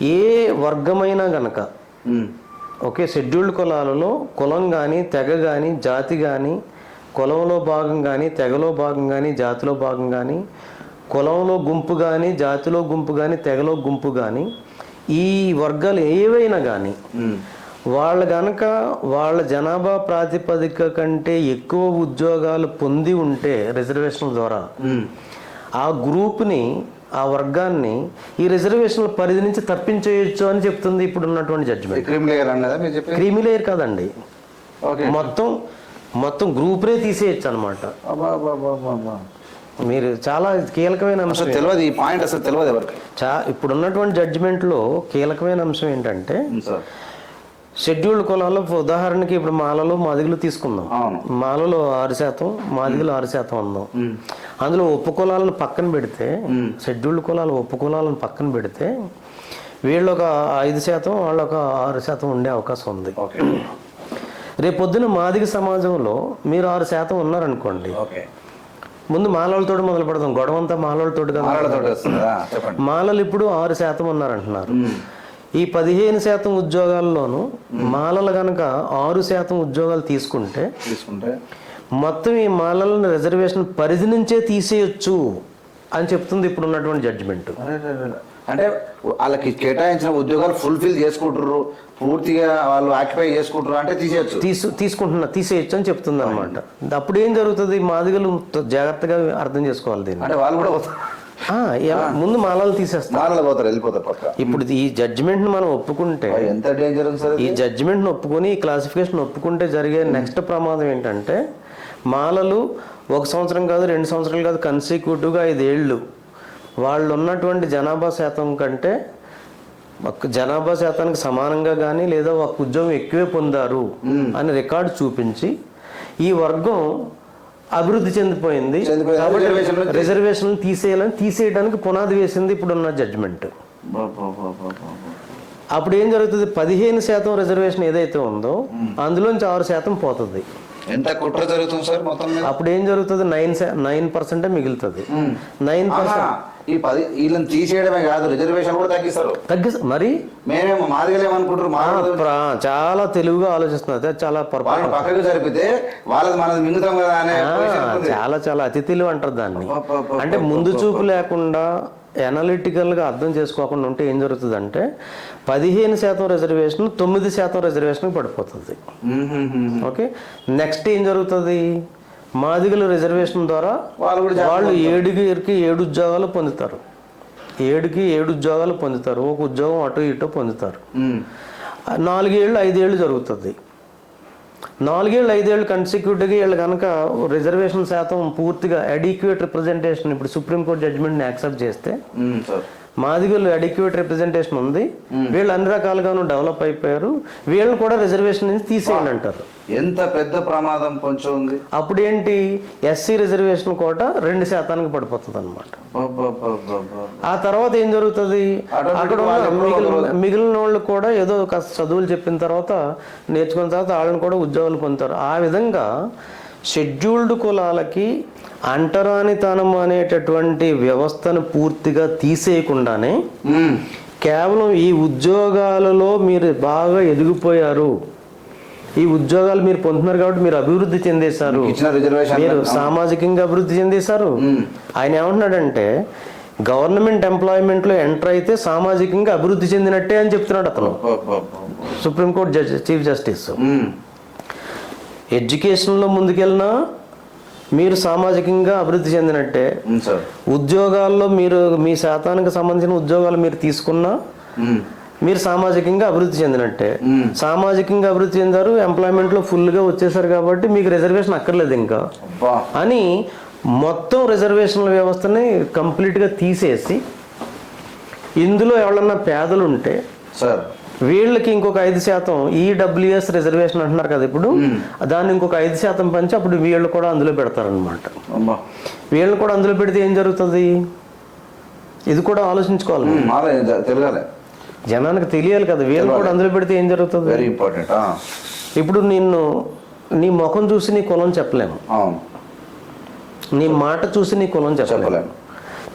ఏ వర్గమైనా గనక okay, scheduled కులాలలో కులం కానీ, తెగ కానీ, జాతి కానీ, కులంలో భాగం కానీ, తెగలో భాగం కానీ, జాతిలో భాగం కానీ, కులంలో గుంపు కానీ, జాతిలో గుంపు కానీ, తెగలో గుంపు కానీ, ఈ వర్గాలు ఏవైనా కానీ వాళ్ళు కనుక వాళ్ళ జనాభా ప్రాతిపదిక కంటే ఎక్కువ ఉద్యోగాలు పొంది ఉంటే రిజర్వేషన్ల ద్వారా ఆ గ్రూప్ని, ఆ వర్గాన్ని ఈ రిజర్వేషన్ల పరిధి నుంచి తప్పించేయచ్చు అని చెప్తుంది ఇప్పుడు ఉన్నటువంటి జడ్జిమెంట్. క్రీమీ లేయర్ కాదండి, మొత్తం గ్రూప్నే తీసేయచ్చు అనమాట. మీరు చాలా కీలకమైన అంశం తెలియదు, ఈ పాయింట్ అసలు తెలియదు ఎవరికి. ఇప్పుడున్నటువంటి జడ్జిమెంట్లో కీలకమైన అంశం ఏంటంటే షెడ్యూల్డ్ కులాల్లో ఉదాహరణకి ఇప్పుడు మాలలో మాదిగలు తీసుకుందాం. మాలలో 6%, మాదిగలు 6% ఉందాం. అందులో ఉప కులాలను పక్కన పెడితే, షెడ్యూల్డ్ కులాలు ఉప కులాలను పక్కన పెడితే వీళ్ళు ఒక 5%, వాళ్ళు ఒక 6% ఉండే అవకాశం ఉంది. రేపొద్దున మాదిగ సమాజంలో మీరు 6% ఉన్నారనుకోండి, ముందు మాలలతో మొదలు పెడదాం. గొడవంతా మాలలతో కదా. మాలలు ఇప్పుడు 6% ఉన్నారంటున్నారు. ఈ 15% ఉద్యోగాల్లోనూ మాలలు కనుక 6% ఉద్యోగాలు తీసుకుంటే మొత్తం ఈ మాలలను రిజర్వేషన్ పరిధి నుంచే తీసేయచ్చు అని చెప్తుంది ఇప్పుడు ఉన్నటువంటి జడ్జిమెంట్. అంటే వాళ్ళకి కేటాయించిన ఉద్యోగాలు ఫుల్ఫిల్ చేసుకుంటారు, పూర్తిగా వాళ్ళు ఆక్యుపై చేసుకుంటారు అంటే తీసేయచ్చు అని చెప్తుంది అనమాట. అప్పుడు ఏం జరుగుతుంది, మాదిగలు జాగ్రత్తగా అర్థం చేసుకోవాలి దీన్ని. అంటే వాళ్ళు కూడా ముందు మాలలు తీసేస్తారు, వెళ్ళిపోతారు. ఇప్పుడు ఈ జడ్జిమెంట్ ని మనం ఒప్పుకుంటే, ఎంత డేంజర్ ఈ జడ్జిమెంట్ ని ఒప్పుకొని ఈ క్లాసిఫికేషన్ ఒప్పుకుంటే జరిగే నెక్స్ట్ ప్రమాదం ఏంటంటే, మాలలు 1 సంవత్సరం కాదు, 2 సంవత్సరాలు కాదు, కన్సిక్యూటివ్గా 5 ఏళ్ళు వాళ్ళు ఉన్నటువంటి జనాభా శాతం కంటే జనాభా శాతానికి సమానంగా కానీ లేదా ఒక ఉద్యోగం ఎక్కువే పొందారు అని రికార్డు చూపించి ఈ వర్గం అభివృద్ధి చెందిపోయింది కాబట్టి రిజర్వేషన్ తీసేయడానికి పునాది వేసింది ఇప్పుడున్న జడ్జిమెంట్. అప్పుడు ఏం జరుగుతుంది, 15% రిజర్వేషన్ ఏదైతే ఉందో అందులోంచి 6% పోతుంది. ఎంత కుట్ర జరుగుతుంది సార్ మొత్తం? అప్పుడు ఏం జరుగుతుంది, 9% మిగులుతుంది. 9% వీళ్ళని తీసేయడమే కాదు, రిజర్వేషన్ కూడా తగ్గిస్తారు. మరి మేమేమో మాదిగలేమనుకుంటారు. చాలా తెలివిగా ఆలోచిస్తున్నారు, చాలా పొరపాటు. పక్కకు జరిపితే వాళ్ళది మనది మింగుతాం కదా అనే చాలా అతి తెలివి అంటారు దాన్ని. అంటే ముందు చూపు లేకుండా ఎనాలిటికల్గా అర్థం చేసుకోకుండా ఉంటే ఏం జరుగుతుందంటే 15% రిజర్వేషన్ 9% రిజర్వేషన్ పడిపోతుంది. ఓకే, నెక్స్ట్ ఏం జరుగుతుంది, మాదిగల రిజర్వేషన్ ద్వారా వాళ్ళు 7 ఉద్యోగాలు పొందుతారు. 7 ఉద్యోగాలు పొందుతారు, ఒక ఉద్యోగం అటు ఇటు పొందుతారు. 4 ఏళ్ళు 5 ఏళ్ళు జరుగుతుంది. 4 ఏళ్ళు 5 ఏళ్ళు కన్సిక్యూటివ్గా వీళ్ళు కనుక రిజర్వేషన్ శాతం పూర్తిగా అడిక్వేట్ రిప్రజెంటేషన్, ఇప్పుడు సుప్రీంకోర్టు జడ్జిమెంట్ని యాక్సెప్ట్ చేస్తే మాదిగలు అడిక్వేట్ రిప్రజెంటేషన్ ఉంది, వీళ్ళు అన్ని రకాలుగాను డెవలప్ అయిపోయారు, వీళ్ళని కూడా రిజర్వేషన్ నుంచి తీసేయండి అంటారు. ఎంత పెద్ద ప్రమాదం కొంచెం ఉంది. అప్పుడు ఏంటి, ఎస్సీ రిజర్వేషన్ కోట 2% పడిపోతుంది అనమాట. ఆ తర్వాత ఏం జరుగుతుంది, అక్కడ మిగిలిన వాళ్ళు కూడా ఏదో కాస్త చదువులు చెప్పిన తర్వాత నేర్చుకున్న తర్వాత వాళ్ళని కూడా ఉద్యోగాలు పొందుతారు. ఆ విధంగా షెడ్యూల్డ్ కులాలకి అంటరానితనం అనేటటువంటి వ్యవస్థను పూర్తిగా తీసేయకుండానే కేవలం ఈ ఉద్యోగాలలో మీరు బాగా ఎదిగిపోయారు, ఈ ఉద్యోగాలు మీరు పొందుతున్నారు కాబట్టి మీరు అభివృద్ధి చెందేశారు, మీరు సామాజికంగా అభివృద్ధి చెందేశారు. ఆయన ఏమంటున్నాడంటే గవర్నమెంట్ ఎంప్లాయ్మెంట్లో ఎంటర్ అయితే సామాజికంగా అభివృద్ధి చెందినట్టే అని చెప్తున్నాడు అతను, సుప్రీంకోర్టు చీఫ్ జస్టిస్. ఎడ్యుకేషన్లో ముందుకెళ్ళినా మీరు సామాజికంగా అభివృద్ధి చెందినట్టే, ఉద్యోగాల్లో మీరు మీ శాతానికి సంబంధించిన ఉద్యోగాలు మీరు తీసుకున్నా మీరు సామాజికంగా అభివృద్ధి చెందినట్టే. సామాజికంగా అభివృద్ధి చెందారు, ఎంప్లాయ్మెంట్లో ఫుల్గా వచ్చేసారు కాబట్టి మీకు రిజర్వేషన్ అక్కర్లేదు ఇంకా అని మొత్తం రిజర్వేషన్ల వ్యవస్థని కంప్లీట్గా తీసేసి ఇందులో ఎవరన్నా పేదలు ఉంటే వీళ్ళకి ఇంకొక 5% ఈడబ్ల్యూఎస్ రిజర్వేషన్ అంటున్నారు కదా, ఇప్పుడు దాన్ని ఇంకొక 5% పంచి అప్పుడు వీళ్ళు కూడా అందులో పెడతారనమాట. వీళ్ళు కూడా అందులో పెడితే ఏం జరుగుతుంది, ఇది కూడా ఆలోచించుకోవాలి, జనానికి తెలియాలి కదా. వీళ్ళు కూడా అందులో పెడితే ఏం జరుగుతుంది, వెరీ ఇంపార్టెంట్. ఇప్పుడు నీ ముఖం చూసి నీ కులం చెప్పలేము, నీ మాట చూసి నీ కులం చెప్పలేము,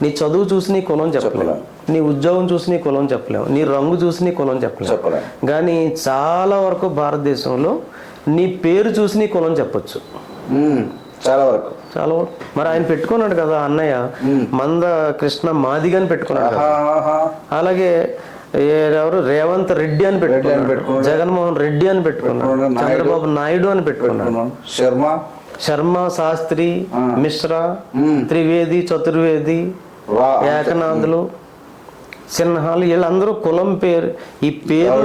నీ చదువు చూసి నీ కులం చెప్పలేము. నీ ఉద్యోగం చూసి నీ కులం చెప్పలేము, నీ రంగు చూసి నీ కులం చెప్పలేము. కానీ చాలా వరకు భారతదేశంలో నీ పేరు చూసి నీ కులం చెప్పొచ్చు. చాలా వరకు మరి ఆయన పెట్టుకున్నాడు కదా అన్నయ్య, మంద కృష్ణ మాదిగని పెట్టుకున్నాడు. అలాగే ఎవరు రేవంత్ రెడ్డి అని పెట్టుకున్నాడు, జగన్మోహన్ రెడ్డి అని పెట్టుకున్నాడు, చంద్రబాబు నాయుడు అని పెట్టుకున్నాడు, శర్మ శాస్త్రి, మిశ్రా, త్రివేది, చతుర్వేది, ఏకనాథులు, సిన్హాలు, వీళ్ళందరూ కులం పేరు, ఈ పేరు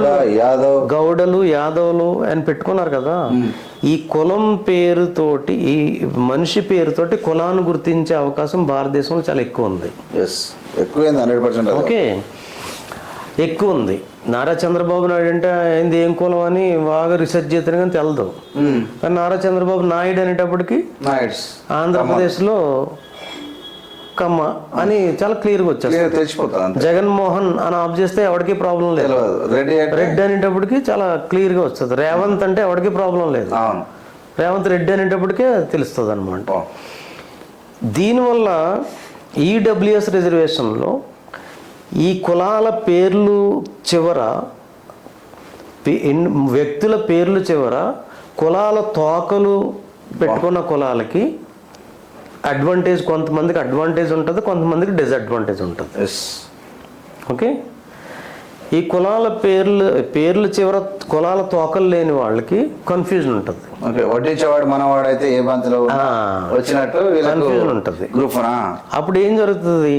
గౌడలు, యాదవులు అని పెట్టుకున్నారు కదా. ఈ కులం పేరుతోటి, ఈ మనిషి పేరుతోటి కులాన్ని గుర్తించే అవకాశం భారతదేశంలో చాలా ఎక్కువ ఉంది. ఓకే, ఎక్కువ ఉంది. నారా చంద్రబాబు నాయుడు అంటే ఆయనది ఏం కులం అని బాగా రీసెర్చ్ చేస్తే కానీ తెలదు. కానీ నారా చంద్రబాబు నాయుడు అనేటప్పటికి ఆంధ్రప్రదేశ్లో కమ్మ అని చాలా క్లియర్గా వచ్చేస్తుంది. జగన్మోహన్ అని ఆఫ్ చేస్తే ఎవరికి ప్రాబ్లం లేదు. రెడ్డి అనేటప్పటికి చాలా క్లియర్గా వస్తుంది. రేవంత్ అంటే ఎవరికి ప్రాబ్లం లేదు. రేవంత్ రెడ్డి అనేటప్పటికే తెలుస్తుంది అనమాట. దీనివల్ల ఈడబ్ల్యూఎస్ రిజర్వేషన్లో ఈ కులాల పేర్లు చివర, వ్యక్తుల పేర్లు చివర కులాల తోకలు పెట్టుకున్న కులాలకి అడ్వాంటేజ్, కొంతమందికి అడ్వాంటేజ్ ఉంటుంది, కొంతమందికి డిసడ్వాంటేజ్ ఉంటుంది. ఓకే, ఈ కులాల పేర్లు చివర కులాల తోకలు లేని వాళ్ళకి కన్ఫ్యూజన్ ఉంటుంది. వడ్డించేవాడు మనవాడు అయితే ఏ బంతులో వచ్చినట్టు కన్ఫ్యూజన్ ఉంటుంది. అప్పుడు ఏం జరుగుతుంది,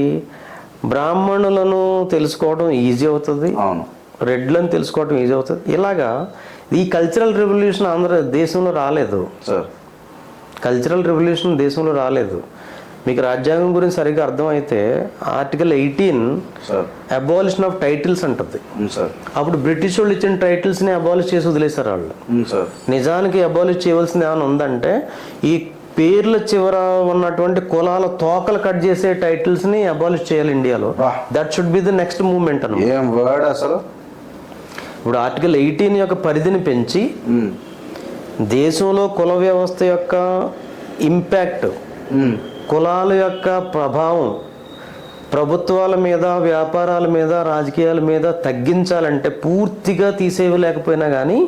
బ్రాహ్మణులను తెలుసుకోవడం ఈజీ అవుతుంది, రెడ్లను తెలుసుకోవడం ఈజీ అవుతుంది. ఇలాగా ఈ కల్చరల్ రెవల్యూషన్ దేశంలో రాలేదు. కల్చరల్ రెవల్యూషన్ దేశంలో రాలేదు. మీకు రాజ్యాంగం గురించి సరిగ్గా అర్థమైతే ఆర్టికల్ 18 అబాలిషన్ ఆఫ్ టైటిల్స్ అంటుంది. అప్పుడు బ్రిటిష్ వాళ్ళు ఇచ్చిన టైటిల్స్ని అబాలిష్ చేసి వదిలేశారు వాళ్ళు. నిజానికి అబాలిష్ చేయవలసింది ఏమైనా ఉందంటే ఈ పేర్ల చివర ఉన్నటువంటి కులాల తోకలు కట్ చేసే టైటిల్స్ని అబాలిష్ చేయాలి ఇండియాలో. That should be the next movement అన్నమాట. అసలు ఇప్పుడు ఆర్టికల్ 18 యొక్క పరిధిని పెంచి దేశంలో కుల వ్యవస్థ యొక్క ఇంపాక్ట్, కులాల యొక్క ప్రభావం ప్రభుత్వాల మీద, వ్యాపారాల మీద, రాజకీయాల మీద తగ్గించాలంటే, పూర్తిగా తీసేయలేకపోయినా కానీ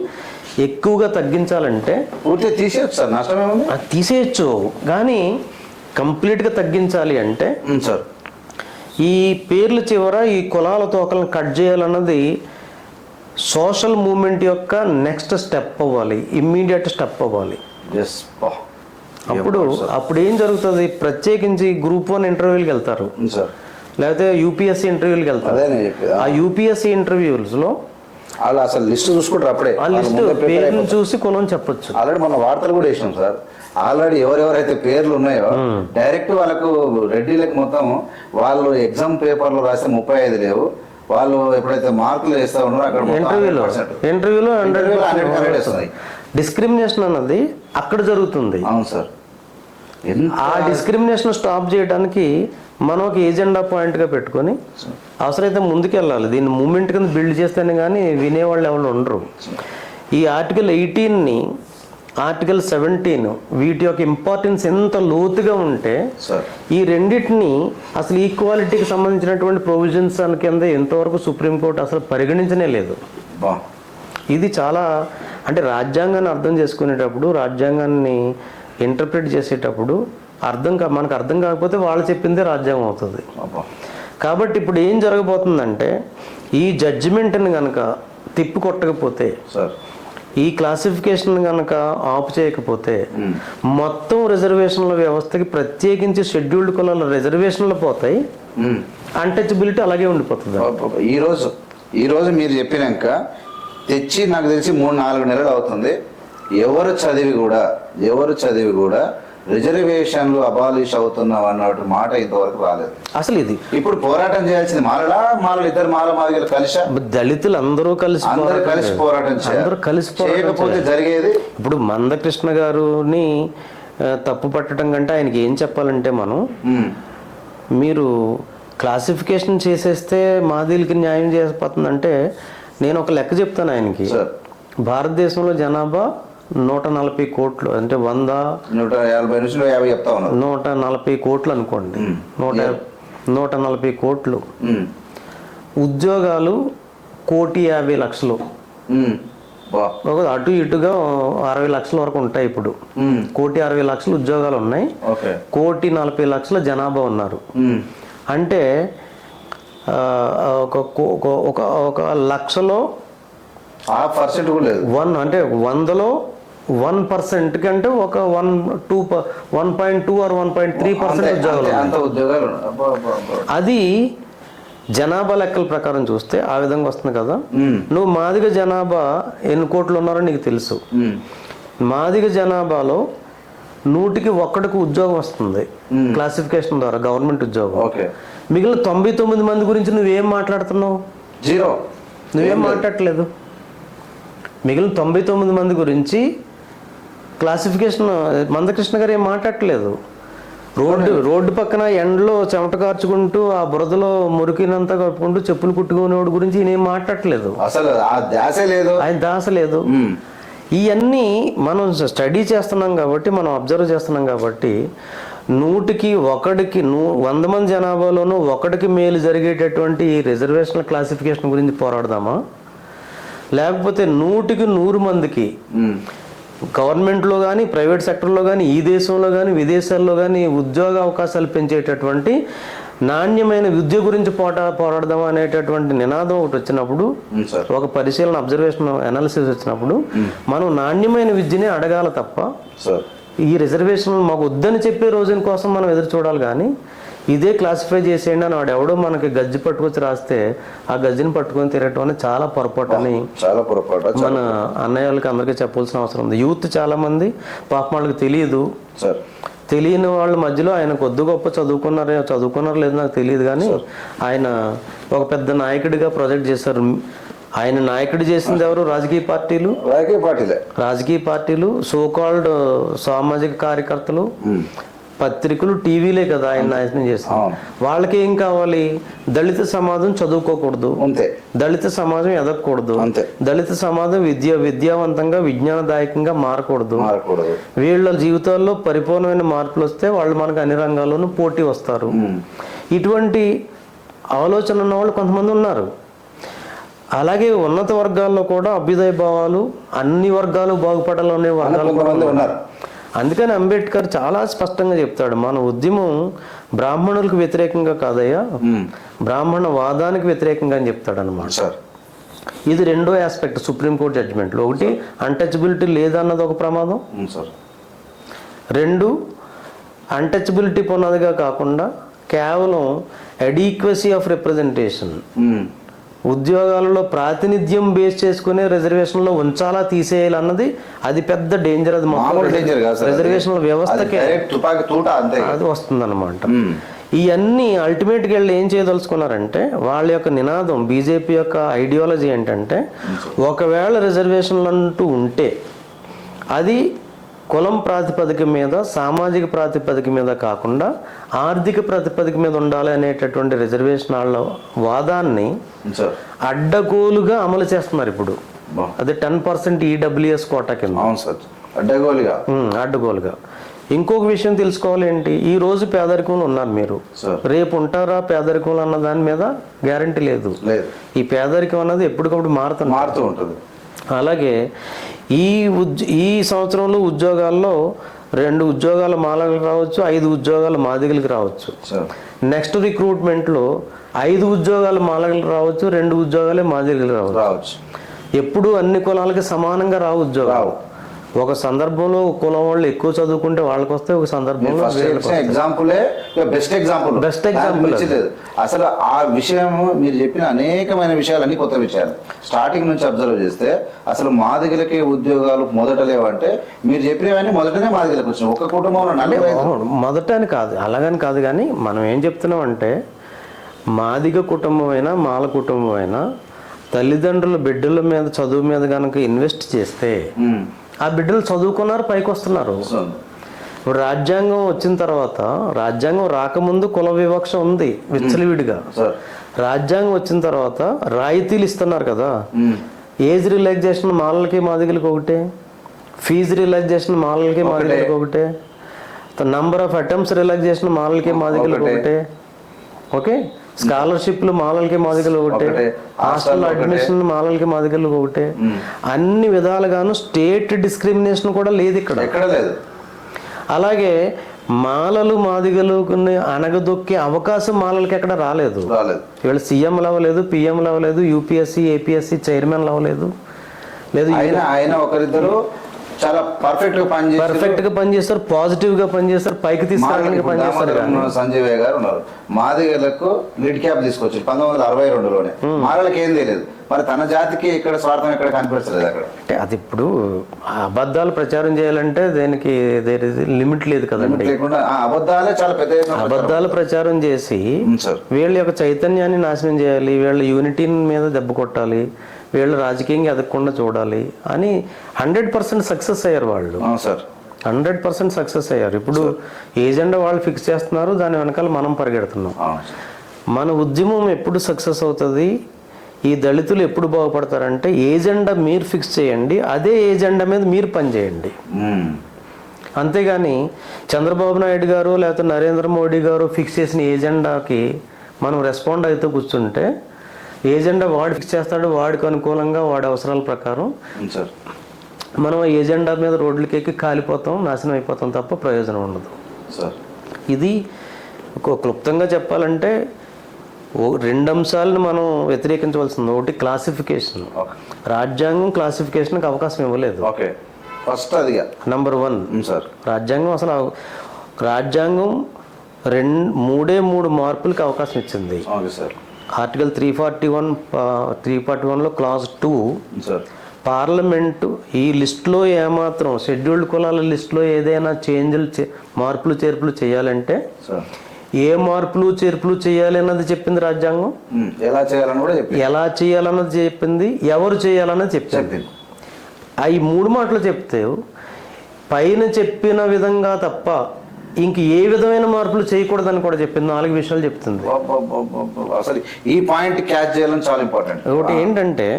ఎక్కువగా తగ్గించాలంటే, పూర్తిగా తీసేయచ్చు సార్, నష్టమేముంది, అది తీసేయచ్చు. కానీ కంప్లీట్గా తగ్గించాలి అంటే ఈ పేర్ల చివర ఈ కులాల తోకలను కట్ చేయాలన్నది సోషల్ మూవ్మెంట్ యొక్క నెక్స్ట్ స్టెప్ అవ్వాలి, ఇమ్మీడియట్ స్టెప్ అవ్వాలి. అప్పుడు ఏం జరుగుతుంది, ప్రత్యేకించి గ్రూప్ 1 ఇంటర్వ్యూలకు వెళ్తారు, లేకపోతే యూపీఎస్సీ ఇంటర్వ్యూలకు వెళ్తారు. ఆ యూపీఎస్సీ ఇంటర్వ్యూస్లో వాళ్ళు అసలు లిస్ట్ చూసుకుంటారు. అప్పుడే ఆ లిస్ట్ పేరును చూసి కులం చెప్పొచ్చు. ఆల్రెడీ మన వార్తలు కూడా వేసినాం సార్. ఆల్రెడీ ఎవరెవరైతే పేర్లు ఉన్నాయో డైరెక్ట్ వాళ్ళకు రెడ్డిలకు మొత్తం వాళ్ళు ఎగ్జామ్ పేపర్లో రాస్తే 35 లేవు, వాళ్ళు ఎప్పుడైతే మార్కులు వేస్తా ఉన్నారో అక్కడ ఇంటర్వ్యూలో 100 వస్తుంది. డిస్క్రిమినేషన్ అన్నది అక్కడ జరుగుతుంది. అవును సార్. ఆ డిస్క్రిమినేషన్ స్టాప్ చేయడానికి మనం ఒక ఏజెండా పాయింట్గా పెట్టుకొని అవసరమైతే ముందుకెళ్ళాలి. దీన్ని మూమెంట్ కింద బిల్డ్ చేస్తేనే కానీ వినేవాళ్ళు ఎవరు ఉండరు. ఈ ఆర్టికల్ 18ని, ఆర్టికల్ 17 వీటి యొక్క ఇంపార్టెన్స్ ఎంత లోతుగా ఉంటే ఈ రెండింటిని అసలు ఈక్వాలిటీకి సంబంధించినటువంటి ప్రొవిజన్స్ కింద ఎంతవరకు సుప్రీంకోర్టు అసలు పరిగణించనే లేదు. ఇది చాలా, అంటే రాజ్యాంగాన్ని అర్థం చేసుకునేటప్పుడు, రాజ్యాంగాన్ని ఇంటర్ప్రిట్ చేసేటప్పుడు మనకు అర్థం కాకపోతే వాళ్ళు చెప్పిందే రాజ్యాంగం అవుతుంది. కాబట్టి ఇప్పుడు ఏం జరగబోతుందంటే, ఈ జడ్జిమెంట్ని కనుక తిప్పి కొట్టకపోతే, ఈ క్లాసిఫికేషన్ కనుక ఆపు చేయకపోతే మొత్తం రిజర్వేషన్ల వ్యవస్థకి, ప్రత్యేకించి షెడ్యూల్డ్ కులాల రిజర్వేషన్లు పోతాయి, అన్టచబిలిటీ అలాగే ఉండిపోతుంది. ఈరోజు మీరు చెప్పినాక తెచ్చి నాకు తెలిసి 3-4 నెలలు అవుతుంది. ఎవరు చదివి కూడా రిజర్వేషన్లు అబాలిష్ అవుతున్నాం అన్నట్టు మాట ఇంతవరకు రాలేదు. అసలు ఇది ఇప్పుడు పోరాటం చేయాల్సింది మాలలు ఇద్దరు మాదిగలు కలిసి, దళితులు అందరూ కలిసి పోరాటం చేయకపోతే జరిగేది. ఇప్పుడు మందకృష్ణ గారుని తప్పు పట్టడం కంటే ఆయనకి ఏం చెప్పాలంటే, మనం మీరు క్లాసిఫికేషన్ చేసేస్తే మాదిగలకి న్యాయం చేసిపోతుందంటే, నేను ఒక లెక్క చెప్తాను ఆయనకి. భారతదేశంలో జనాభా 140 కోట్లు, అంటే 150 నుంచి 150 చెప్తా ఉన్నారు. 140 కోట్లు అనుకోండి, 140 కోట్లు. ఉద్యోగాలు 1,50,00,000. బా. ఒక అటు ఇటుగా 60 లక్షల వరకు ఉంటాయి ఇప్పుడు. 1,60,00,000 ఉద్యోగాలు ఉన్నాయి. ఓకే. 1,40,00,000 జనాభా ఉన్నారు. అంటే ఒక లక్షలో 1% కూడా లేదు. అంటే 100లో 1% కంటే ఒక 1.2 ఆర్ 1.3% ఉద్యోగాలు. అది జనాభా లెక్కల ప్రకారం చూస్తే ఆ విధంగా వస్తుంది కదా. నువ్వు మాదిగ జనాభా ఎన్ని కోట్లు ఉన్నారో నీకు తెలుసు. మాదిగ జనాభాలో 100కి 1 ఉద్యోగం వస్తుంది క్లాసిఫికేషన్ ద్వారా, గవర్నమెంట్ ఉద్యోగం. మిగిలిన 99 మంది గురించి నువ్వేం మాట్లాడుతున్నావు? జీరో. నువ్వేం మాట్లాడట్లేదు. మిగిలిన 99 మంది గురించి క్లాసిఫికేషన్ మందకృష్ణ గారు ఏం మాట్లాడట్లేదు. రోడ్డు పక్కన ఎండలో చెమట కార్చుకుంటూ ఆ బురదలో మురికినంతా కప్పుకుంటూ చెప్పులు కుట్టుకునేవాడు గురించి ఈయన ఏం మాట్లాడట్లేదు. అసలు ఆయన దాస లేదు. ఇవన్నీ మనం స్టడీ చేస్తున్నాం కాబట్టి, మనం అబ్జర్వ్ చేస్తున్నాం కాబట్టి 100కి 100 మంది జనాభాలోనూ 1కి మేలు జరిగేటటువంటి ఈ రిజర్వేషనల్ క్లాసిఫికేషన్ గురించి పోరాడదామా, లేకపోతే 100కి 100 మందికి గవర్నమెంట్లో కానీ ప్రైవేట్ సెక్టర్లో కానీ ఈ దేశంలో కానీ విదేశాల్లో కానీ ఉద్యోగ అవకాశాలు పెంచేటటువంటి నాణ్యమైన విద్య గురించి పోరాడదామా అనేటటువంటి నినాదం ఒకటి వచ్చినప్పుడు, ఒక పరిశీలన అబ్జర్వేషన్ అనాలిసిస్ వచ్చినప్పుడు మనం నాణ్యమైన విద్యనే అడగాల తప్ప ఈ రిజర్వేషన్ మాకు వద్దని చెప్పే రోజుల కోసం మనం ఎదురు చూడాలి. కానీ ఇదే క్లాసిఫై చేసేయండి అని వాడు ఎవడో మనకి గజ్జి పట్టుకొచ్చి రాస్తే ఆ గజ్జిని పట్టుకొని తిరగటం అనేది చాలా పొరపాటు అని మన అన్నయ్యలకి అందరికీ చెప్పాల్సిన అవసరం ఉంది. యూత్ చాలా మంది పాపం వాళ్ళకి తెలియని వాళ్ళ మధ్యలో ఆయన కొద్ది గొప్ప చదువుకున్నారో లేదో నాకు తెలియదు, కానీ ఆయన ఒక పెద్ద నాయకుడిగా ప్రొజెక్ట్ చేశారు. ఆయన నాయకుడు చేసింది ఎవరు? రాజకీయ పార్టీలు, సోకాల్డ్ సామాజిక కార్యకర్తలు, పత్రికలు, టీవీలే కదా ఆయన నాశనం చేస్తారు. వాళ్ళకి ఏం కావాలి? దళిత సమాజం చదువుకోకూడదు, దళిత సమాజం ఎదగకూడదు, దళిత సమాజం విద్యావంతంగా విజ్ఞానదాయకంగా మారకూడదు, వీళ్ళ జీవితాల్లో పరిపూర్ణమైన మార్పులు వస్తే వాళ్ళు మనకు అన్ని రంగాల్లోనూ పోటీ వస్తారు. ఇటువంటి ఆలోచన ఉన్న వాళ్ళు కొంతమంది ఉన్నారు. అలాగే ఉన్నత వర్గాల్లో కూడా అభ్యుదయ భావాలు, అన్ని వర్గాలు బాగుపడాలనే వర్గాలు కూడా ఉన్నారు. అందుకని అంబేద్కర్ చాలా స్పష్టంగా చెప్తాడు, మన ఉద్యమం బ్రాహ్మణులకు వ్యతిరేకంగా కాదయ్యా, బ్రాహ్మణ వాదానికి వ్యతిరేకంగా అని చెప్తాడు అనమాట. ఇది రెండో ఆస్పెక్ట్ సుప్రీంకోర్టు జడ్జిమెంట్లో. ఒకటి, అన్టచబిలిటీ లేదన్నది ఒక ప్రమాదం. రెండు, అన్టచబిలిటీ పునాదిగా కాకుండా కేవలం అడీక్వసీ ఆఫ్ రిప్రజెంటేషన్, ఉద్యోగాలలో ప్రాతినిధ్యం బేస్ చేసుకునే రిజర్వేషన్లో ఉంచాలా తీసేయాలి అన్నది అది పెద్ద డేంజర్. అది రిజర్వేషన్ వ్యవస్థకే అది వస్తుంది అనమాట. ఇవన్నీ అల్టిమేట్గా వెళ్ళి ఏం చేయదలుచుకున్నారంటే, వాళ్ళ యొక్క నినాదం, బీజేపీ యొక్క ఐడియాలజీ ఏంటంటే, ఒకవేళ రిజర్వేషన్లు అంటూ ఉంటే అది కులం ప్రాతిపదిక మీద, సామాజిక ప్రాతిపదిక మీద కాకుండా ఆర్థిక ప్రాతిపదిక మీద ఉండాలి అనేటటువంటి రిజర్వేషన్ వాళ్ళ వాదాన్ని అడ్డగోలుగా అమలు చేస్తున్నారు ఇప్పుడు. అది 10% ఈడబ్ల్యూఎస్ కోటా కింద అడ్డగోలుగా. ఇంకొక విషయం తెలుసుకోవాలి ఏంటి, ఈ రోజు పేదరికంలో ఉన్నారు మీరు, రేపు ఉంటారా పేదరికంలో అన్న దాని మీద గ్యారంటీ లేదు. ఈ పేదరికం అన్నది ఎప్పటికప్పుడు మారుతూ ఉంటుంది. అలాగే ఈ సంవత్సరంలో ఉద్యోగాల్లో 2 ఉద్యోగాల మాలలకు రావచ్చు, 5 ఉద్యోగాల మాదిగలకు రావచ్చు. నెక్స్ట్ రిక్రూట్మెంట్లో 5 ఉద్యోగాల మాలలకు రావచ్చు, 2 ఉద్యోగాలే మాదిగలకు రావచ్చు. ఎప్పుడు అన్ని కులాలకి సమానంగా రావు ఉద్యోగాలు. ఒక సందర్భంలో కులం వాళ్ళు ఎక్కువ చదువుకుంటే వాళ్ళకి వస్తే, ఒక సందర్భంలో బెస్ట్ ఎగ్జాంపుల్ అసలు ఆ విషయం మీరు చెప్పిన అనేకమైన విషయాలన్నీ కొత్త విషయాలు. స్టార్టింగ్ నుంచి అబ్జర్వ్ చేస్తే అసలు మాదిగలకి ఉద్యోగాలు మొదట లేవంటే మీరు చెప్పినవన్నీ మొదటనే మాదిగలకు వచ్చినాయి. ఒక కుటుంబంలో మొదట అని కాదు, అలాగని కాదు, కానీ మనం ఏం చెప్తున్నాం అంటే, మాదిగ కుటుంబం అయినా మాల కుటుంబం అయినా తల్లిదండ్రుల బిడ్డల మీద చదువు మీద కనుక ఇన్వెస్ట్ చేస్తే ఆ బిడ్డలు చదువుకున్నారు, పైకి వస్తున్నారు. ఇప్పుడు రాజ్యాంగం వచ్చిన తర్వాత, రాజ్యాంగం రాకముందు కుల వివక్ష ఉంది విచ్చలవిడిగా. రాజ్యాంగం వచ్చిన తర్వాత రాయితీలు ఇస్తున్నారు కదా, ఏజ్ రిలాక్సేషన్ మాలలకి మాదిగలకి ఒకటే, ఫీజు రిలాక్సేషన్ మాలలకి మాదిగలకి ఒకటే, నంబర్ ఆఫ్ అటెంప్ట్స్ రిలాక్సేషన్ మాలలకి మాదిగలకి ఒకటే. ఓకే, స్కాలర్షిప్లు మాలలకి మాదిగలు ఒకటే, హాస్టల్ అడ్మిషన్ మాలలకి మాదిగలు ఒకటే, అన్ని విధాలుగాను స్టేట్ డిస్క్రిమినేషన్ కూడా లేదు ఇక్కడ, ఎక్కడ లేదు. అలాగే మాలలు మాదిగలు అనగదొక్కే అవకాశం మాలలకి ఎక్కడ రాలేదు. వీళ్ళు సీఎంలు అవ్వలేదు, పిఎంలు అవ్వలేదు, యూపీఎస్సీ ఏపీఎస్సీ చైర్మన్లు అవ్వలేదు. లేదు, ఆయన ఒకరిద్దరు చాలా పర్ఫెక్ట్ గా పనిచేస్తారు, పాజిటివ్ గా పనిచేస్తారు, పైకి తీసుకురావడానికి పనిచేస్తారు. సంజయ్ గారు ఉన్నారు, మాదిగలకు లిడ్ క్యాప్ తీసుకొచ్చారు 1962లోనే. మాలలకు ఏం తెలియదు, మరి తన జాతికి ఇక్కడ స్వార్థం ఎక్కడ కనిపించలేదు అక్కడ. అంటే అది ఇప్పుడు అబద్ధాలు ప్రచారం చేయాలంటే దానికి లిమిట్ లేదు కదండి. లేకుండా అబద్ధాలే చాలా పెద్ద అబద్ధాలు ప్రచారం చేసి వీళ్ళ యొక్క చైతన్యాన్ని నాశనం చేయాలి, వీళ్ళ యూనిటీ మీద దెబ్బ కొట్టాలి, వీళ్ళు రాజకీయంగా ఎదగకుండా చూడాలి అని 100% సక్సెస్ అయ్యారు వాళ్ళు. 100% సక్సెస్ అయ్యారు. ఇప్పుడు ఏజెండా వాళ్ళు ఫిక్స్ చేస్తున్నారు, దాని వెనకాల మనం పరిగెడుతున్నాం. మన ఉద్యమం ఎప్పుడు సక్సెస్ అవుతుంది, ఈ దళితులు ఎప్పుడు బాగుపడతారంటే ఏజెండా మీరు ఫిక్స్ చేయండి, అదే ఏజెండా మీద మీరు పనిచేయండి. అంతేగాని చంద్రబాబు నాయుడు గారు లేకపోతే నరేంద్ర మోడీ గారు ఫిక్స్ చేసిన ఏజెండాకి మనం రెస్పాండ్ అయితే కూర్చుంటే ఏజెండా వాడు ఫిక్స్ చేస్తాడు, వాడికి అనుకూలంగా వాడి అవసరాల ప్రకారం మనం ఆ ఏజెండా మీద రోడ్లకి ఎక్కి కాలిపోతాం, నాశనం అయిపోతాం తప్ప ప్రయోజనం ఉండదు. ఇది క్లుప్తంగా చెప్పాలంటే 2 అంశాలను మనం వ్యతిరేకించవలసింది. ఒకటి క్లాసిఫికేషన్, రాజ్యాంగం క్లాసిఫికేషన్కి అవకాశం ఇవ్వలేదు. నంబర్ 1 రాజ్యాంగం అసలు రాజ్యాంగం 3 మార్పులకి అవకాశం ఇచ్చింది. ఆర్టికల్ 341లో క్లాజ్ 2 పార్లమెంటు ఈ లిస్టులో ఏమాత్రం షెడ్యూల్డ్ కులాల లిస్టులో ఏదైనా మార్పులు చేర్పులు చేయాలంటే ఏ మార్పులు చేర్పులు చేయాలి అన్నది చెప్పింది రాజ్యాంగం, ఎలా చేయాలన్నది చెప్పింది, ఎవరు చేయాలన్నది చెప్పింది. ఈ 3 మాటలు చెప్తే పైన చెప్పిన విధంగా తప్ప ఇంక ఏ విధమైన మార్పులు చేయకూడదని కూడా చెప్పింది. 4 విషయాలు చెప్తుంది. అసలు ఈ పాయింట్ క్యాచ్ చేయాలని చాలా ఇంపార్టెంట్. ఒకటి ఏంటంటే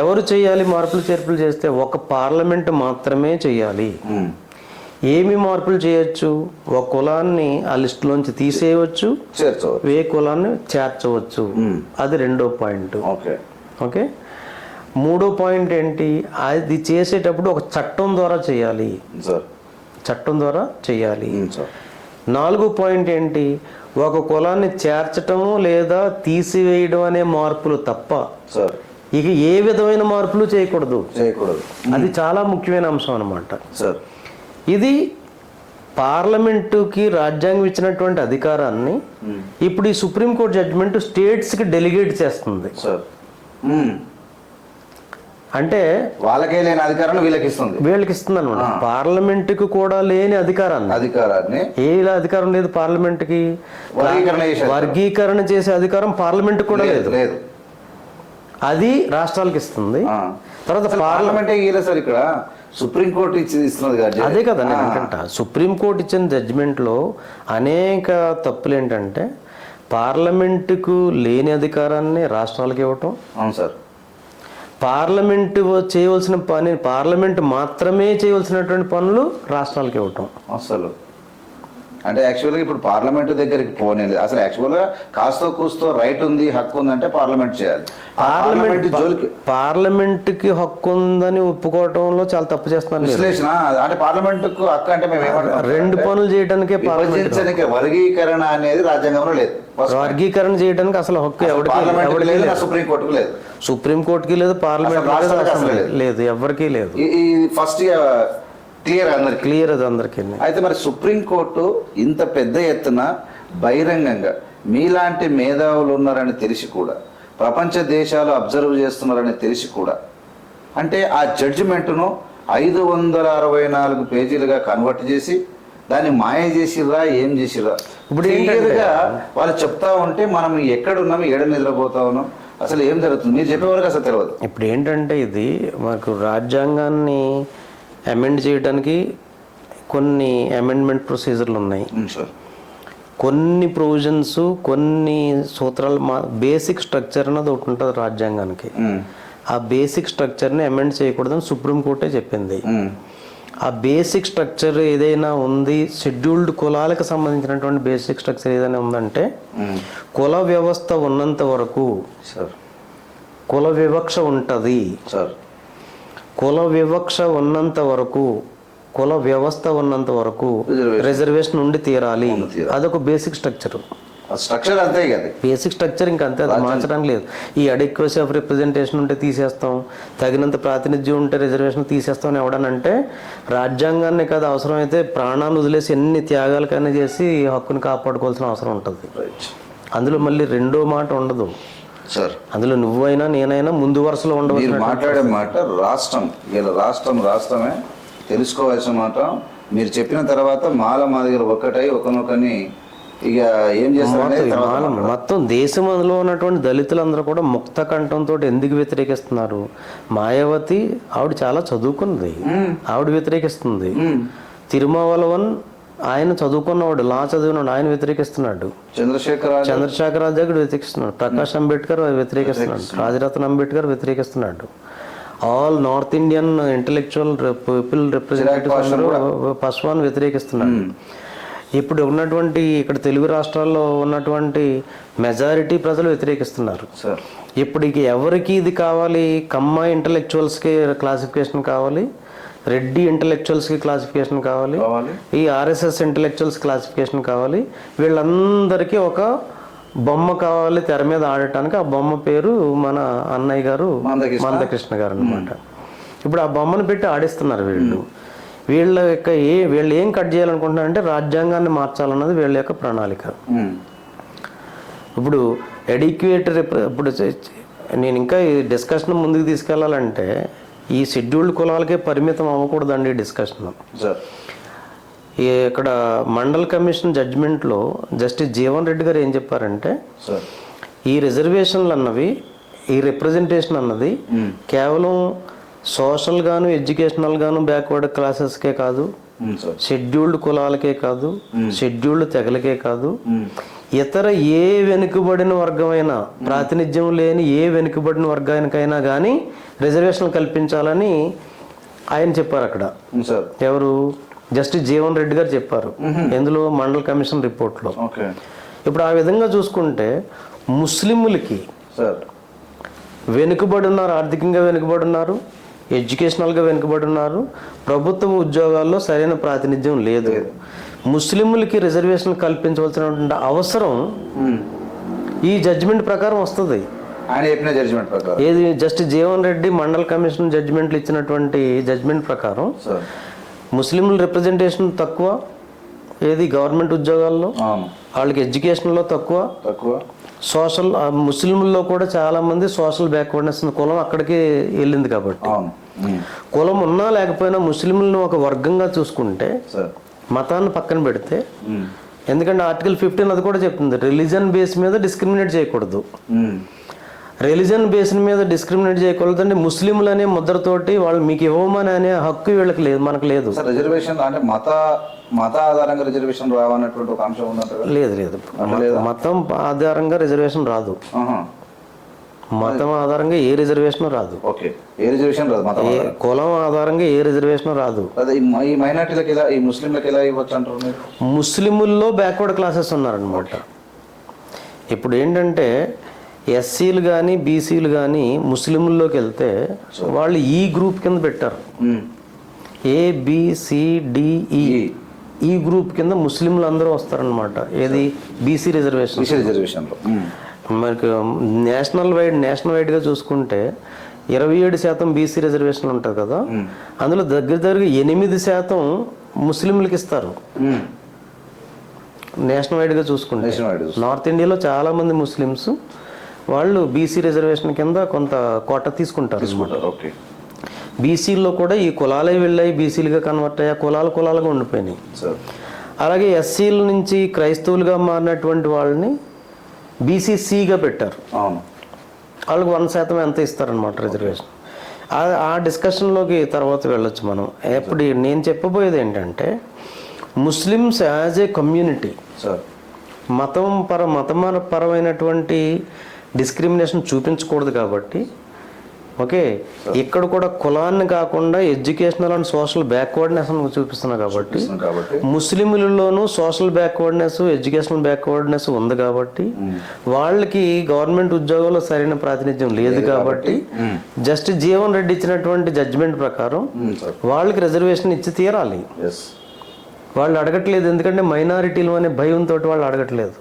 ఎవరు చేయాలి మార్పులు చేర్పులు చేస్తే ఒక పార్లమెంట్ మాత్రమే చేయాలి. ఏమి మార్పులు చేయొచ్చు, ఒక కులాన్ని ఆ లిస్టులోంచి తీసేయవచ్చు, ఏ కులాన్ని చేర్చవచ్చు. అది 2వ పాయింట్. ఓకే, 3వ పాయింట్ ఏంటి, అది చేసేటప్పుడు ఒక చట్టం ద్వారా చేయాలి, చట్టం ద్వారా చేయాలి. 4వ పాయింట్ ఏంటి, ఒక కులాన్ని చేర్చటము లేదా తీసివేయడం అనే మార్పులు తప్ప ఇక ఏ విధమైన మార్పులు చేయకూడదు. అది చాలా ముఖ్యమైన అంశం అన్నమాట. ఇది పార్లమెంటుకి రాజ్యాంగం ఇచ్చినటువంటి అధికారాన్ని ఇప్పుడు ఈ సుప్రీంకోర్టు జడ్జిమెంట్ స్టేట్స్కి డెలిగేట్ చేస్తుంది. అంటే వాళ్ళకే లేని అధికారాన్ని వీళ్ళకి ఇస్తుంది అనమాట. పార్లమెంటుకి కూడా లేని అధికారాన్ని ఏ అధికారం లేదు పార్లమెంటుకి. వర్గీకరణ చేసే అధికారం పార్లమెంట్ కూడా లేదు, అది రాష్ట్రాలకు ఇస్తుంది. తర్వాత పార్లమెంటే సార్ ఇక్కడ సుప్రీంకోర్టు ఇస్తున్నది. అదే కదా నేను అనుకుంటా, సుప్రీంకోర్టు ఇచ్చిన జడ్జిమెంట్లో అనేక తప్పులు ఏంటంటే పార్లమెంటుకు లేని అధికారాన్ని రాష్ట్రాలకు ఇవ్వటం. అవును సార్. పార్లమెంటు చేయవలసిన పని పార్లమెంట్ మాత్రమే చేయవలసినటువంటి పనులు రాష్ట్రాలకు ఇవ్వటం. అసలు అంటే యాక్చువల్గా ఇప్పుడు పార్లమెంట్ దగ్గరికి పోనేది. అసలు యాక్చువల్గా కాస్తో కూస్తో రైట్ ఉంది, హక్కు ఉందంటే పార్లమెంట్ చేయాలి. పార్లమెంట్కి హక్కు ఉందని ఒప్పుకోవటంలో చాలా తప్పు చేస్తున్నారు విశ్లేషణ. అంటే పార్లమెంట్కు హక్కు అంటే మేము ఏమంటాం, 2 పనులు చేయడానికే వర్గీకరణ అనేది రాజ్యాంగంలో లేదు. వర్గీకరణ చేయడానికి అసలు హక్కు సుప్రీంకోర్టుకు లేదు, సుప్రీంకోర్టుకి లేదు, పార్లమెంట్ లేదు, ఎవరికీ లేదు. ఫస్ట్ క్లియర్ అది అందరికీ. అయితే మరి సుప్రీంకోర్టు ఇంత పెద్ద ఎత్తున బహిరంగంగా మీలాంటి మేధావులు ఉన్నారని తెలిసి కూడా, ప్రపంచ దేశాలు అబ్జర్వ్ చేస్తున్నారని తెలిసి కూడా, అంటే ఆ జడ్జిమెంట్ను 564 పేజీలుగా కన్వర్ట్ చేసి దాన్ని మాయ చేసిర్రా, ఏం చేసిర్రా? ఇప్పుడు ఏంటంటే వాళ్ళు చెప్తా ఉంటే మనం ఎక్కడున్నాము, ఏడ నిద్రపోతా ఉన్నాం, అసలు ఏం జరుగుతుంది మీరు చెప్పే వరకు అసలు తెలియదు. ఇప్పుడు ఏంటంటే ఇది మాకు రాజ్యాంగాన్ని అమెండ్ చేయడానికి కొన్ని అమెండ్మెంట్ ప్రొసీజర్లు ఉన్నాయి. కొన్ని ప్రొవిజన్స్, కొన్ని సూత్రాలు, బేసిక్ స్ట్రక్చర్ అన్నది ఒకటి ఉంటుంది రాజ్యాంగానికి. ఆ బేసిక్ స్ట్రక్చర్ని అమెండ్ చేయకూడదని సుప్రీంకోర్టే చెప్పింది. ఆ బేసిక్ స్ట్రక్చర్ ఏదైనా ఉంది, షెడ్యూల్డ్ కులాలకు సంబంధించినటువంటి బేసిక్ స్ట్రక్చర్ ఏదైనా ఉందంటే కుల వ్యవస్థ ఉన్నంత వరకు కుల వివక్ష ఉంటుంది. కుల వివక్ష ఉన్నంత వరకు, కుల వ్యవస్థ ఉన్నంత వరకు రిజర్వేషన్ ఉండి తీరాలి. అదొక బేసిక్ స్ట్రక్చర్. స్ట్రక్చర్ అంతే కదా, బేసిక్ స్ట్రక్చర్ ఇంకా అంతే, అది మార్చడానికి లేదు. ఈ అడిక్వసీ ఆఫ్ రిప్రజెంటేషన్ ఉంటే తీసేస్తాం, తగినంత ప్రాతినిధ్యం ఉంటే రిజర్వేషన్ తీసేస్తాం అని ఎవడనంటే రాజ్యాంగాన్ని కాదు, అవసరమైతే ప్రాణాలు వదిలేసి ఎన్ని త్యాగాలకైనా చేసి హక్కుని కాపాడుకోవాల్సిన అవసరం ఉంటుంది. అందులో మళ్ళీ రెండో మాట ఉండదు సార్. అందులో నువ్వైనా నేనైనా ముందు వరుసలో ఉండవచ్చు. మాట్లాడే మాట రాష్ట్రం, ఇలా రాష్ట్రమే తెలుసుకోవాల్సిన మాట. మీరు చెప్పిన తర్వాత మాదిగలు ఒక్కటై ఒకనొకని ఇక ఏం చేస్తారు, మొత్తం దేశం అందులో ఉన్నటువంటి దళితులందరూ కూడా ముక్త కంఠంతో ఎందుకు వ్యతిరేకిస్తున్నారు? మాయావతి ఆవిడ చాలా చదువుకున్నది, ఆవిడ వ్యతిరేకిస్తుంది. తిరుమావలవన్ ఆయన చదువుకున్నవాడు, లా చదివినాడు, ఆయన వ్యతిరేకిస్తున్నాడు. చంద్రశేఖర్ దగ్గర వ్యతిరేకిస్తున్నాడు. ప్రకాష్ అంబేద్కర్ వ్యతిరేకిస్తున్నాడు. రాజరత్న అంబేద్కర్ వ్యతిరేకిస్తున్నాడు. All north Indian intellectual people representatives Paswan వ్యతిరేకిస్తున్నాడు. ఇప్పుడు ఉన్నటువంటి ఇక్కడ తెలుగు రాష్ట్రాల్లో ఉన్నటువంటి మెజారిటీ ప్రజలు వ్యతిరేకిస్తున్నారు. ఇప్పుడు ఇక ఎవరికి ఇది కావాలి? కమ్మ ఇంటలెక్చువల్స్కి క్లాసిఫికేషన్ కావాలి, రెడ్డి ఇంటలెక్చువల్స్కి క్లాసిఫికేషన్ కావాలి, ఈ ఆర్ఎస్ఎస్ ఇంటలెక్చువల్స్ క్లాసిఫికేషన్ కావాలి. వీళ్ళందరికీ ఒక బొమ్మ కావాలి తెర మీద ఆడటానికి. ఆ బొమ్మ పేరు మన అన్నయ్య గారు మందకృష్ణ గారు అనమాట. ఇప్పుడు ఆ బొమ్మను పెట్టి ఆడిస్తున్నారు వీళ్ళు. వీళ్ళ యొక్క వీళ్ళు ఏం కట్ చేయాలనుకుంటున్నారంటే రాజ్యాంగాన్ని మార్చాలన్నది వీళ్ళ యొక్క ప్రణాళిక. ఇప్పుడు ఎడ్యుకేట్ ఇప్పుడు నేను ఇంకా ఈ డిస్కషన్ ముందుకు తీసుకెళ్లాలంటే ఈ షెడ్యూల్డ్ కులాలకే పరిమితం అవ్వకూడదండి ఈ డిస్కషన్. ఇక్కడ మండల్ కమిషన్ జడ్జిమెంట్లో జస్టిస్ జీవన్ రెడ్డి గారు ఏం చెప్పారంటే ఈ రిజర్వేషన్లు అన్నవి, ఈ రిప్రజెంటేషన్ అన్నది కేవలం సోషల్ గాను ఎడ్యుకేషనల్ గాను బ్యాక్వర్డ్ క్లాసెస్కే కాదు, షెడ్యూల్డ్ కులాలకే కాదు, షెడ్యూల్డ్ తెగలకే కాదు, ఇతర ఏ వెనుకబడిన వర్గమైనా, ప్రాతినిధ్యం లేని ఏ వెనుకబడిన వర్గానికైనా కానీ రిజర్వేషన్లు కల్పించాలని ఆయన చెప్పారు అక్కడ. ఎవరు? జస్టిస్ జీవన్ రెడ్డి గారు చెప్పారు. ఎందులో? మండల్ కమిషన్ రిపోర్ట్లో. ఇప్పుడు ఆ విధంగా చూసుకుంటే ముస్లింలకి వెనుకబడి ఉన్నారు, ఆర్థికంగా వెనుకబడి ఉన్నారు, ఎడ్యుకేషనల్గా వెనుకబడి ఉన్నారు, ప్రభుత్వ ఉద్యోగాల్లో సరైన ప్రాతినిధ్యం లేదు. ముస్లింలకి రిజర్వేషన్ కల్పించవలసినటువంటి అవసరం ఈ జడ్జిమెంట్ ప్రకారం వస్తుంది. ఏది? జస్టిస్ జీవన్ రెడ్డి మండల్ కమిషన్ జడ్జిమెంట్లు ఇచ్చినటువంటి జడ్జిమెంట్ ప్రకారం ముస్లింల రిప్రజెంటేషన్ తక్కువ, ఏది గవర్నమెంట్ ఉద్యోగాల్లో, వాళ్ళకి ఎడ్యుకేషన్లో తక్కువ, సోషల్ ముస్లింల్లో కూడా చాలా మంది సోషల్ బ్యాక్వర్డ్నెస్ కులం అక్కడికి వెళ్ళింది. కాబట్టి కులం ఉన్నా లేకపోయినా ముస్లింలను ఒక వర్గంగా చూసుకుంటే, మతాన్ని పక్కన పెడితే, ఎందుకంటే ఆర్టికల్ 15 అది కూడా చెప్తుంది రిలీజన్ బేస్ మీద డిస్క్రిమినేట్ చేయకూడదు. రిలీజన్ బేస్ మీద డిస్క్రిమినేట్ చేయకూడదు అంటే ముస్లింలు అనే ముద్రతోటి వాళ్ళు మీకు ఇవ్వమని అనే హక్కు వీళ్ళకి లేదు, మనకు లేదు. రిజర్వేషన్ అంటే మత ఆధారంగా రిజర్వేషన్ రావన్నటువంటి ఒక అంశం ఉందంట. లేదు, మతం ఆధారంగా రిజర్వేషన్ రాదు. మతం ఆధారంగా ఏ రిజర్వేషన్ రాదు. ఏ రిజర్వేషన్ రాదు. కులం ఆధారంగా ఏ రిజర్వేషన్ రాదు. ఈ మైనారిటీలకు ఎలా, ఈ ముస్లింలకు ఎలా ఇవ్వచ్చు అంటారు? ముస్లింల్లో బ్యాక్వర్డ్ క్లాసెస్ ఉన్నారనమాట. ఇప్పుడు ఏంటంటే ఎస్సీలు కానీ బీసీలు కానీ ముస్లింల్లోకి వెళ్తే వాళ్ళు ఈ గ్రూప్ కింద పెట్టారు. ABCDE ఈ గ్రూప్ కింద ముస్లింలు అందరూ వస్తారనమాట. ఏది? బీసీ రిజర్వేషన్లో. మనకి నేషనల్ వైడ్గా చూసుకుంటే 27% బీసీ రిజర్వేషన్ ఉంటుంది కదా, అందులో దగ్గర 8% ముస్లింలకు ఇస్తారు. నేషనల్ వైడ్గా చూసుకుంటే నార్త్ ఇండియాలో చాలా మంది ముస్లిమ్స్ వాళ్ళు బీసీ రిజర్వేషన్ కింద కొంత కోట తీసుకుంటారు. బీసీల్లో కూడా ఈ కులాలే వెళ్ళాయి, బీసీలుగా కన్వర్ట్ అయ్యా, కులాలుగా ఉండిపోయినాయి. అలాగే ఎస్సీల నుంచి క్రైస్తవులుగా మారినటువంటి వాళ్ళని బీసీసీగా పెట్టారు. వాళ్ళకి 1% ఎంత ఇస్తారనమాట రిజర్వేషన్. ఆ డిస్కషన్లోకి తర్వాత వెళ్ళొచ్చు మనం. ఎప్పుడు నేను చెప్పబోయేది ఏంటంటే ముస్లిమ్స్ యాజ్ ఏ కమ్యూనిటీ మతపరమైనటువంటి డిస్క్రిమినేషన్ చూపించకూడదు. కాబట్టి ఓకే, ఇక్కడ కూడా కులాన్ని కాకుండా ఎడ్యుకేషనల్ అండ్ సోషల్ బ్యాక్వర్డ్నెస్ చూపిస్తున్నా కాబట్టి ముస్లింలలోనూ సోషల్ బ్యాక్వర్డ్నెస్, ఎడ్యుకేషనల్ బ్యాక్వర్డ్నెస్ ఉంది కాబట్టి వాళ్ళకి గవర్నమెంట్ ఉద్యోగాల్లో సరైన ప్రాతినిధ్యం లేదు కాబట్టి జస్ట్ జీవన్ రెడ్డి ఇచ్చినటువంటి జడ్జిమెంట్ ప్రకారం వాళ్ళకి రిజర్వేషన్ ఇచ్చి తీరాలి. వాళ్ళు అడగట్లేదు, ఎందుకంటే మైనారిటీలు అనే భయంతో వాళ్ళు అడగట్లేదు.